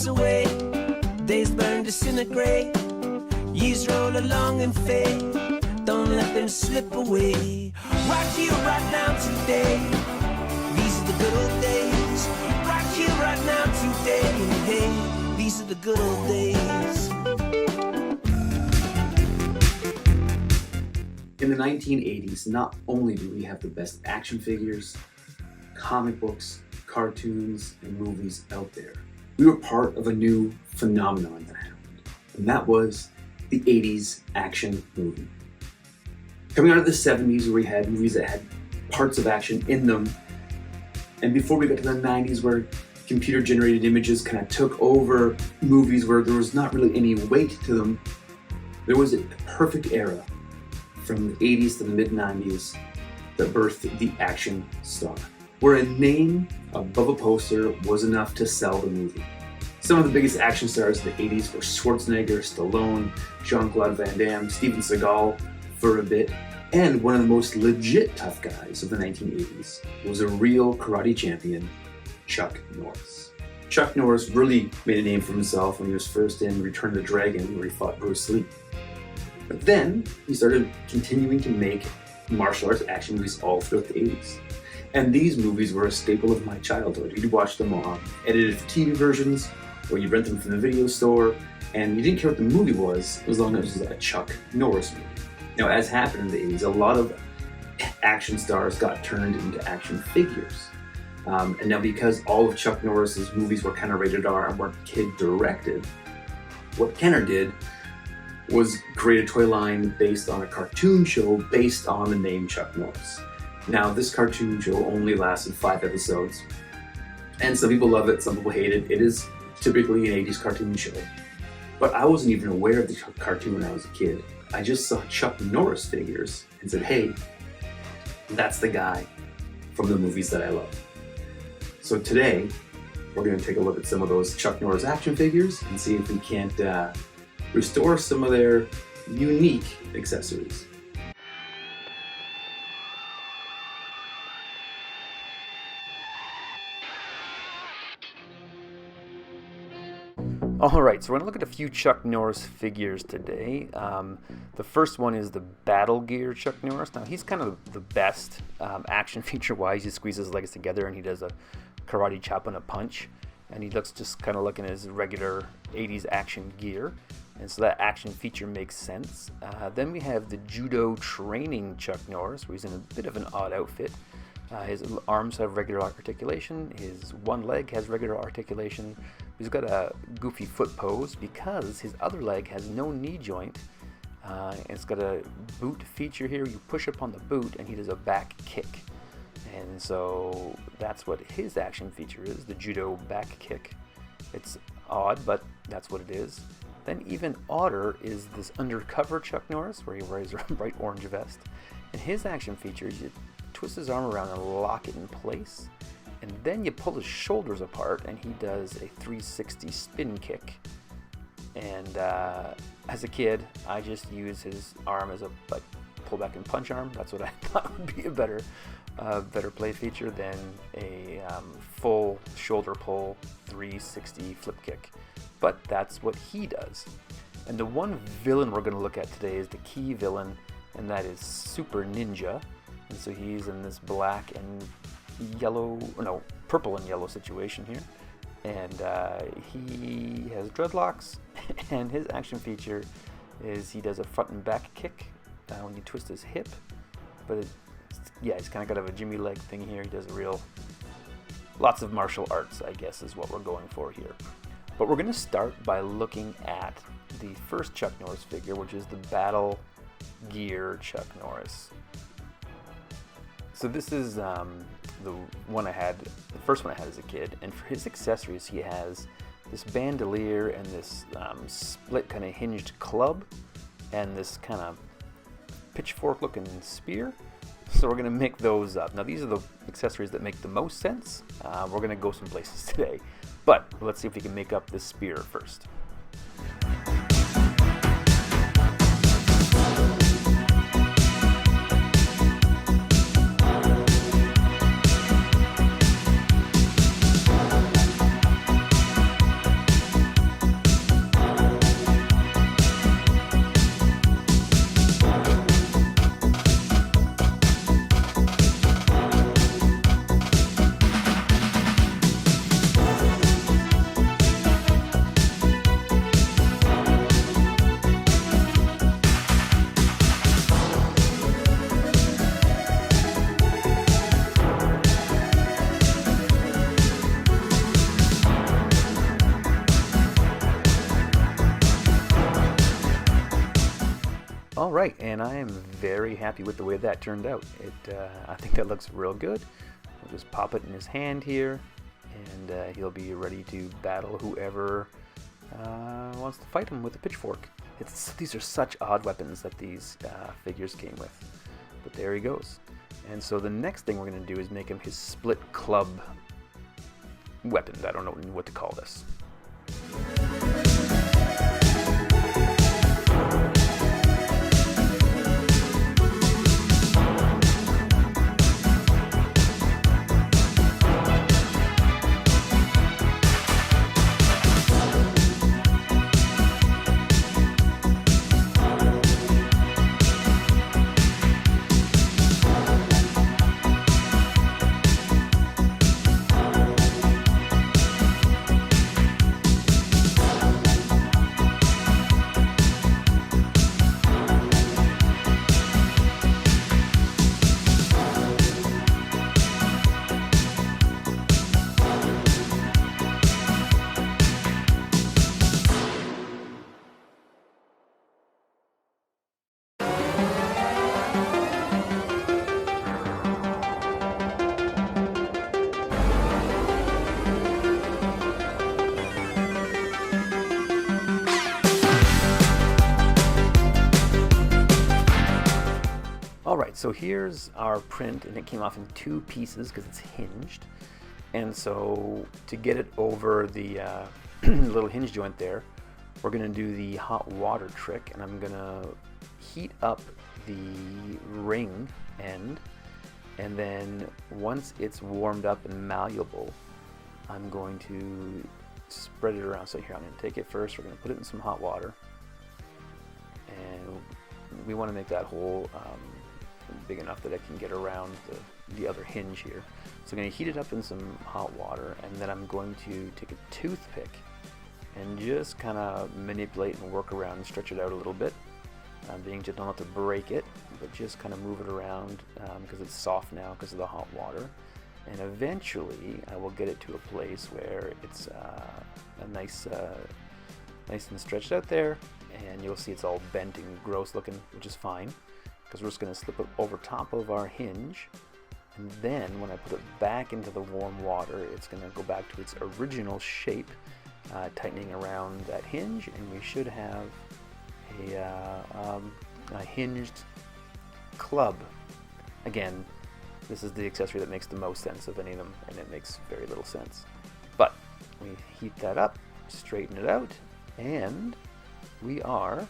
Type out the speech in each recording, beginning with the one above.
away, days burn, disintegrate, years roll along and fade. Don't let them slip away. Right here, right now, today. These are the good old days. Right here, right now, today. Hey, these are the good old days. In the 1980s, not only do we have the best action figures, comic books, cartoons, and movies out there, we were part of a new phenomenon that happened, and that was the 80s action movie. Coming out of the 70s, where we had movies that had parts of action in them, and before we got to the 90s, where computer-generated images kind of took over movies where there was not really any weight to them, there was a perfect era from the 80s to the mid-90s that birthed the action star, where a name above a poster was enough to sell the movie. Some of the biggest action stars of the 80s were Schwarzenegger, Stallone, Jean-Claude Van Damme, Steven Seagal for a bit, and one of the most legit tough guys of the 1980s was a real karate champion, Chuck Norris. Chuck Norris really made a name for himself when he was first in Return of the Dragon, where he fought Bruce Lee. But then he started continuing to make martial arts action movies all throughout the 80s. And these movies were a staple of my childhood. You'd watch them on edited for TV versions, or you'd rent them from the video store, and you didn't care what the movie was, as long as it was a Chuck Norris movie. Now, as happened in the 80s, a lot of action stars got turned into action figures. And now because all of Chuck Norris's movies were kind of rated R and weren't kid-directed, what Kenner did was create a toy line based on a cartoon show based on the name Chuck Norris. Now, this cartoon show only lasted 5 episodes, and some people love it, some people hate it. It is typically an 80s cartoon show. But I wasn't even aware of the cartoon when I was a kid. I just saw Chuck Norris figures and said, hey, that's the guy from the movies that I love. So today, we're going to take a look at some of those Chuck Norris action figures and see if we can't restore some of their unique accessories. Alright, so we're going to look at a few Chuck Norris figures today. The first one is the Battle Gear Chuck Norris. Now, he's kind of the best action feature-wise. He squeezes his legs together and he does a karate chop and a punch. And he looks just kind of like in his regular 80s action gear. And so that action feature makes sense. Then we have the Judo Training Chuck Norris, where he's in a bit of an odd outfit. His arms have regular articulation, his one leg has regular articulation. He's got a goofy foot pose because his other leg has no knee joint. It's got a boot feature here. You push up on the boot and he does a back kick. And so that's what his action feature is, the judo back kick. It's odd, but that's what it is. Then even odder is this Undercover Chuck Norris, where he wears a bright orange vest. And his action feature is you twist his arm around and lock it in place. And then you pull his shoulders apart and he does a 360 spin kick. And as a kid, I just used his arm as a pull back and punch arm. That's what I thought would be a better play feature than a full shoulder pull 360 flip kick. But that's what he does. And the one villain we're going to look at today is the key villain, and that is Super Ninja. And so he's in this black and purple and yellow situation here. And he has dreadlocks, and his action feature is he does a front and back kick when you twist his hip. But he's kind of got a Jimmy leg thing here. He does lots of martial arts, I guess, is what we're going for here. But we're going to start by looking at the first Chuck Norris figure, which is the Battle Gear Chuck Norris. So this is the first one I had as a kid, and for his accessories he has this bandolier and this split kind of hinged club and this kind of pitchfork looking spear. So we're going to make those up. Now these are the accessories that make the most sense. We're going to go some places today, but let's see if we can make up this spear first. All right, and I am very happy with the way that turned out. I think that looks real good. We'll just pop it in his hand here, and he'll be ready to battle whoever wants to fight him with a pitchfork. These are such odd weapons that these figures came with, but there he goes. And so the next thing we're going to do is make him his split club weapon. I don't know what to call this. Alright, so here's our print, and it came off in 2 pieces because it's hinged. And so to get it over the little hinge joint there, we're going to do the hot water trick, and I'm going to heat up the ring end, and then once it's warmed up and malleable, I'm going to spread it around. So here, I'm going to take it first, we're going to put it in some hot water, and we want to make that hole big enough that I can get around the other hinge here. So I'm going to heat it up in some hot water, and then I'm going to take a toothpick and just kind of manipulate and work around and stretch it out a little bit. Being gentle not to break it, but just kind of move it around because it's soft now because of the hot water. And eventually I will get it to a place where it's nice and stretched out there, and you'll see it's all bent and gross looking, which is fine, because we're just going to slip it over top of our hinge, and then when I put it back into the warm water, it's going to go back to its original shape, tightening around that hinge, and we should have a hinged club. Again, this is the accessory that makes the most sense of any of them, and it makes very little sense. But we heat that up, straighten it out, and we are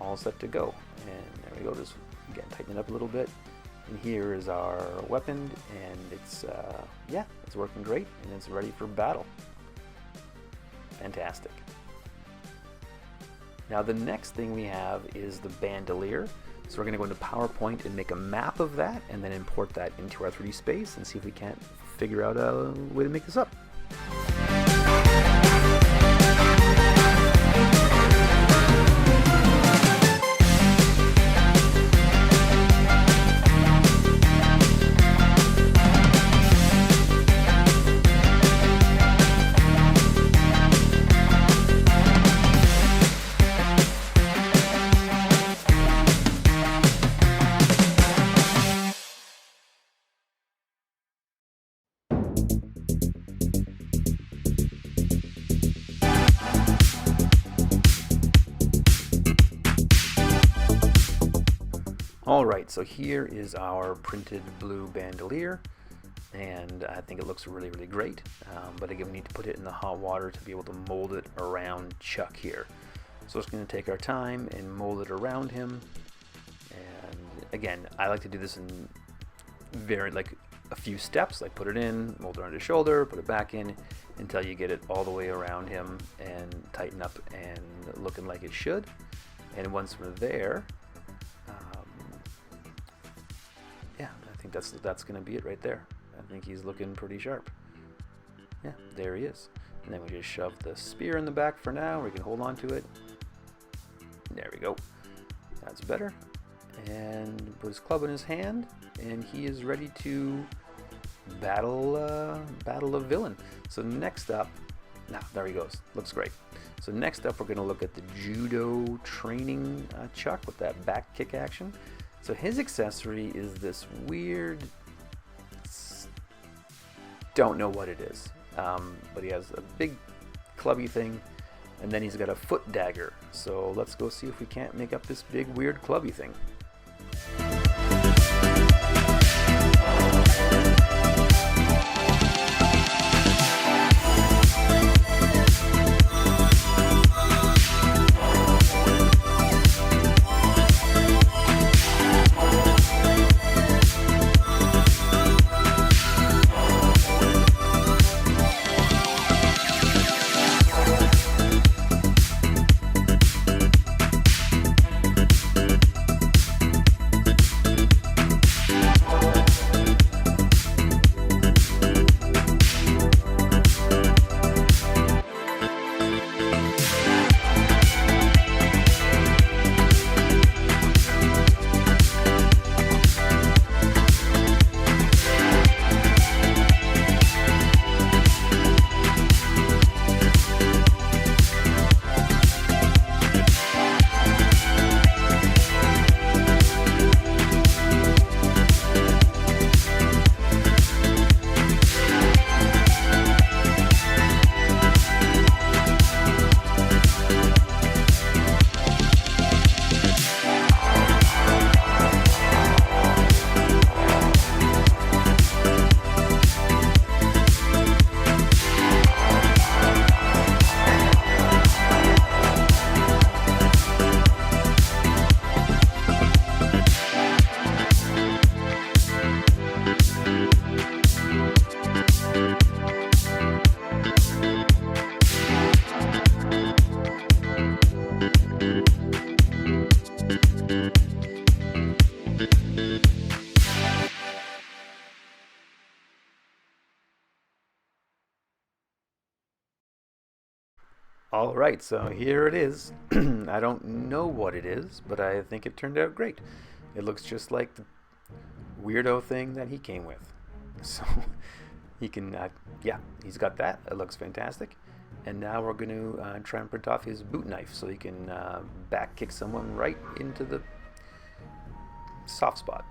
all set to go. And there we go, just again tighten it up a little bit, and here is our weapon, and it's it's working great, and it's ready for battle. Fantastic. Now the next thing we have is the bandolier. So we're going to go into PowerPoint and make a map of that, and then import that into our 3D space and see if we can't figure out a way to make this up. Alright, so here is our printed blue bandolier, and I think it looks really, really great, but again, we need to put it in the hot water to be able to mold it around Chuck here. So it's going to take our time and mold it around him, and again, I like to do this in a few steps, like put it in, mold it around his shoulder, put it back in, until you get it all the way around him and tighten up and looking like it should. And once we're there, I think that's going to be it right there. I think he's looking pretty sharp. Yeah, there he is. And then we just shove the spear in the back for now. We can hold on to it. There we go. That's better. And put his club in his hand, and he is ready to battle a villain. So next up, there he goes. Looks great. So next up, we're going to look at the Judo training Chuck with that back kick action. So his accessory is this weird, don't know what it is, but he has a big clubby thing, and then he's got a foot dagger. So let's go see if we can't make up this big weird clubby thing. All right, so here it is. I don't know what it is, but I think it turned out great. It looks just like the weirdo thing that he came with. So he can, yeah, he's got that. It looks fantastic. And now we're going to try and print off his boot knife so he can back kick someone right into the soft spot.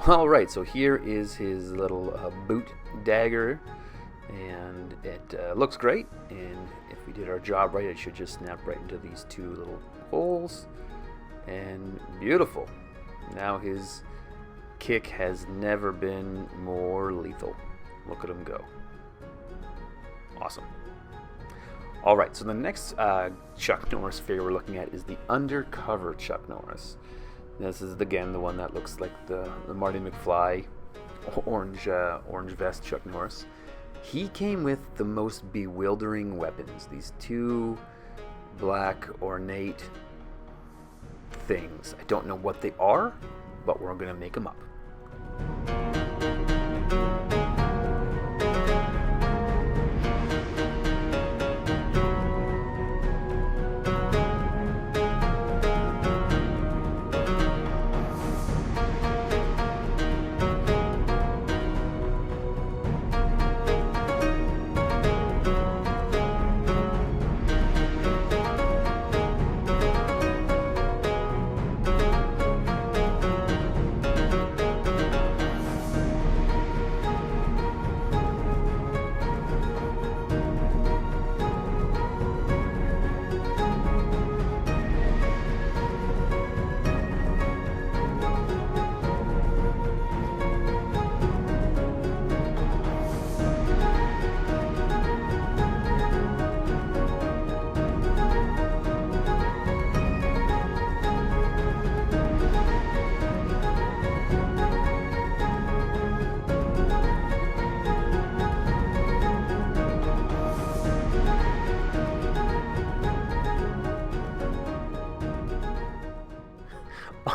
All right, so here is his little boot dagger, and it looks great. And if we did our job right, it should just snap right into these two little holes, and beautiful. Now his kick has never been more lethal. Look at him go. Awesome. All right, so the next Chuck Norris figure we're looking at is the Undercover Chuck Norris. This is, again, the one that looks like the Marty McFly orange vest Chuck Norris. He came with the most bewildering weapons. These two black ornate things. I don't know what they are, but we're going to make them up.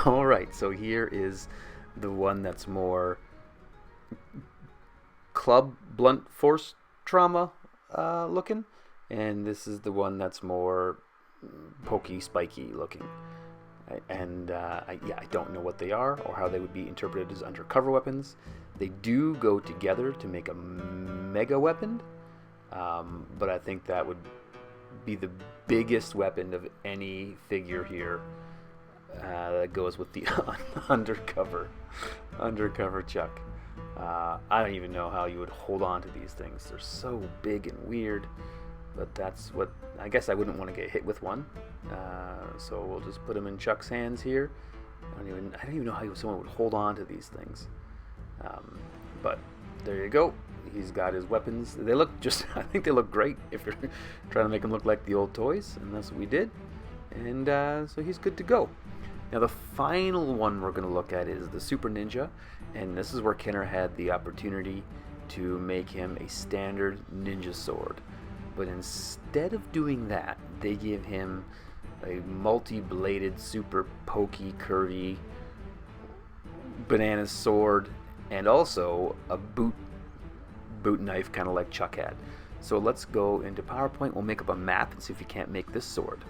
All right, so here is the one that's more club blunt force trauma looking, and this is the one that's more pokey, spiky looking. And I don't know what they are or how they would be interpreted as undercover weapons. They do go together to make a mega weapon, but I think that would be the biggest weapon of any figure here that goes with the undercover Chuck. I don't even know how you would hold on to these things. They're so big and weird, but that's what I guess I wouldn't want to get hit with one. So we'll just put them in Chuck's hands here. I don't even know how someone would hold on to these things. But there you go. He's got his weapons. They look I think they look great if you're trying to make them look like the old toys, and that's what we did. And so he's good to go. Now the final one we're going to look at is the Super Ninja, and this is where Kenner had the opportunity to make him a standard ninja sword. But instead of doing that, they give him a multi-bladed, super pokey, curvy banana sword, and also a boot knife, kind of like Chuck had. So let's go into PowerPoint. We'll make up a map and see if we can't make this sword.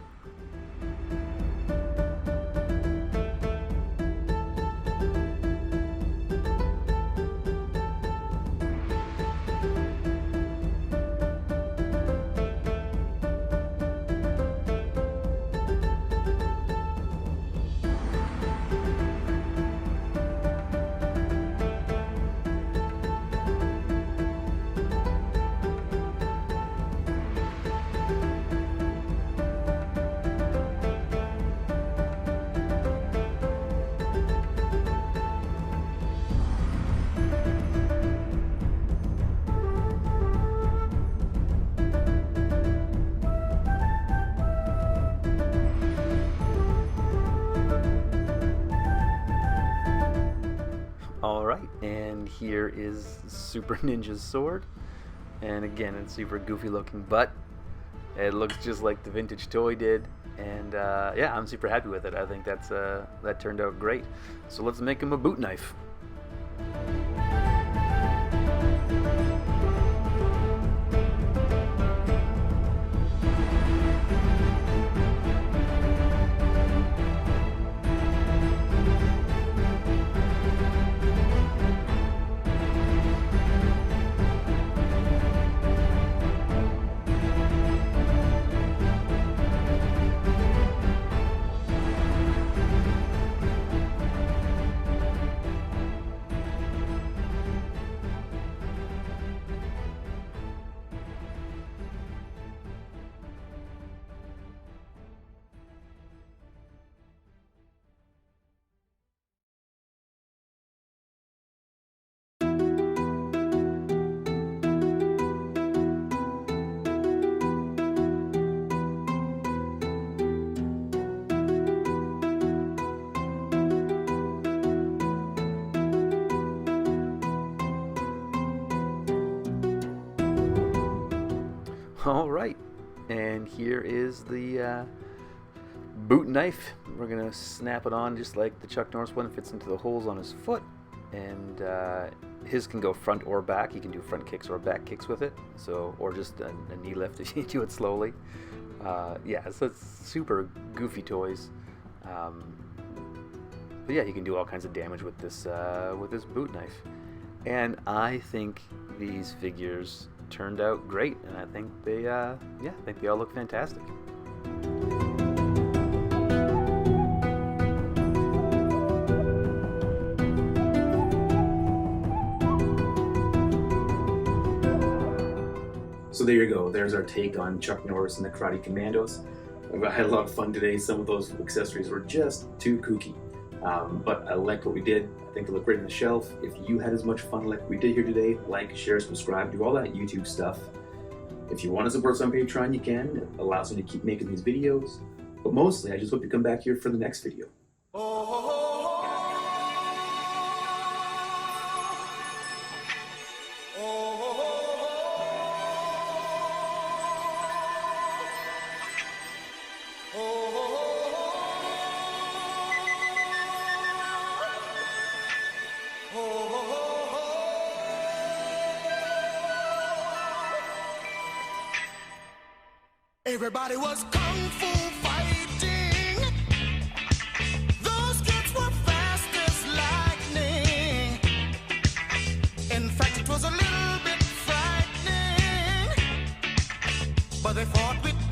Alright, and here is Super Ninja's sword. And again, it's super goofy looking, but it looks just like the vintage toy did. And yeah, I'm super happy with it. I think that turned out great. So let's make him a boot knife. All right, and here is the boot knife. We're gonna snap it on just like the Chuck Norris one. Fits into the holes on his foot, and his can go front or back. You can do front kicks or back kicks with it. So, or just a knee lift if you do it slowly. Yeah, so it's super goofy toys. But yeah, you can do all kinds of damage with this boot knife. And I think these figures turned out great, and I think they all look fantastic. So there you go. There's our take on Chuck Norris and the Karate Kommandos. I had a lot of fun today. Some of those accessories were just too kooky. But I liked what we did. I think it looked great on the shelf. If you had as much fun like we did here today, like, share, subscribe, do all that YouTube stuff. If you want to support us on Patreon, you can. It allows me to keep making these videos. But mostly, I just hope you come back here for the next video. Everybody was kung fu fighting. Those kids were fast as lightning. In fact, it was a little bit frightening, but they fought with